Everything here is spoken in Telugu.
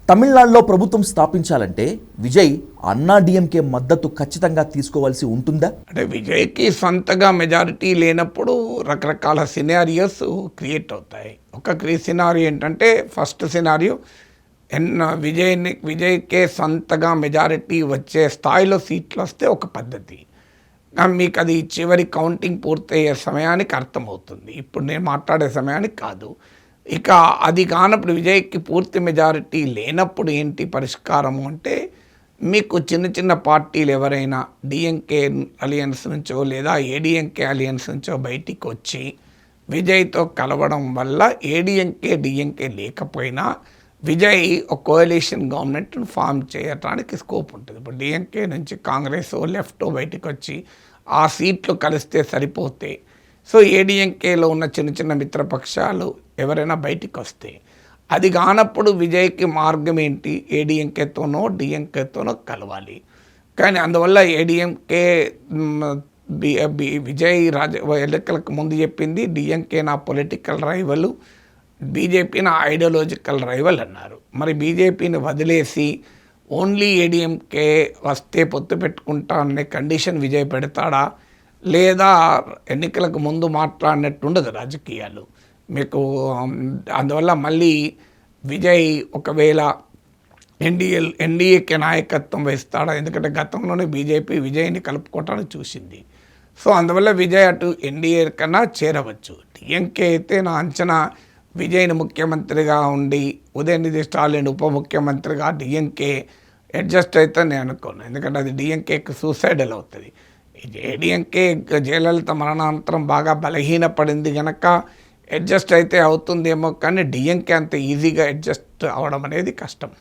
తమిళనాడులో ప్రభుత్వం స్థాపించాలంటే విజయ్ అన్నా డిఎంకే మద్దతు ఖచ్చితంగా తీసుకోవాల్సి ఉంటుందా? అంటే విజయ్కి సొంతగా మెజారిటీ లేనప్పుడు రకరకాల సినారియోస్ క్రియేట్ అవుతాయి. ఒక సినారియో ఏంటంటే ఫస్ట్ సినారియో విజయ్కే సొంతగా మెజారిటీ వచ్చే స్థాయిలో సీట్లు వస్తే ఒక పద్ధతి. మీకు అది చివరి కౌంటింగ్ పూర్తయ్యే సమయానికి అర్థమవుతుంది. ఇప్పుడు నేను మాట్లాడే సమయానికి కాదు. ఇక అది కానప్పుడు విజయ్కి పూర్తి మెజారిటీ లేనప్పుడు ఏంటి పరిష్కారము అంటే, మీకు చిన్న చిన్న పార్టీలు ఎవరైనా డిఎంకే అలియన్స్ నుంచో లేదా ఏడిఎంకే అలియన్స్ నుంచో బయటికి వచ్చి విజయ్తో కలవడం వల్ల ఏడిఎంకే డిఎంకే లేకపోయినా విజయ్ ఒక కోalition గవర్నమెంట్ను ఫామ్ చేయడానికి స్కోప్ ఉంటుంది. ఇప్పుడు డిఎంకే నుంచి కాంగ్రెస్ లెఫ్ట్ బయటికి వచ్చి ఆ సీట్లు కలిస్తే సరిపోతే, సో ఏడిఎంకేలో ఉన్న చిన్న చిన్న మిత్రపక్షాలు ఎవరైనా బయటికి వస్తే, అది కానప్పుడు విజయ్కి మార్గం ఏంటి, ఏడిఎంకేతోనో డిఎంకేతోనో కలవాలి. కానీ అందువల్ల ఏడిఎంకే విజయ్ ఎన్నికలకు ముందు చెప్పింది డిఎంకే నా పొలిటికల్ రైవల్, బీజేపీ నా ఐడియాలజికల్ రైవల్ అన్నారు. మరి బీజేపీని వదిలేసి ఓన్లీ ఏడిఎంకే వస్తే పొత్తు పెట్టుకుంటా అనే కండిషన్ విజయ్ పెడతాడా, లేదా ఎన్నికలకు ముందు మాట్లాడినట్టు ఉండదు రాజకీయాలు మీకు. అందువల్ల మళ్ళీ విజయ్ ఒకవేళ ఎన్డీఏకి నాయకత్వం వహిస్తాడా, ఎందుకంటే గతంలోనే బీజేపీ విజయ్ని కలుపుకోవటానికి చూసింది. సో అందువల్ల విజయ్ అటు ఎన్డీఏ కన్నా చేరవచ్చు. డిఎంకే అయితే నా అంచనా విజయ్ని ముఖ్యమంత్రిగా ఉండి ఉదయనిధి స్టాలిన్ ఉప ముఖ్యమంత్రిగా డిఎంకే అడ్జస్ట్ అయితే నేను అనుకోను. ఎందుకంటే అది డిఎంకేకి సూసైడల్ అవుతుంది. ఏడిఎంకే జయలలిత మరణానంతరం బాగా బలహీనపడింది కనుక అడ్జస్ట్ అయితే అవుతుందేమో, కానీ డిఎంకే అంత ఈజీగా అడ్జస్ట్ అవ్వడం అనేది కష్టం.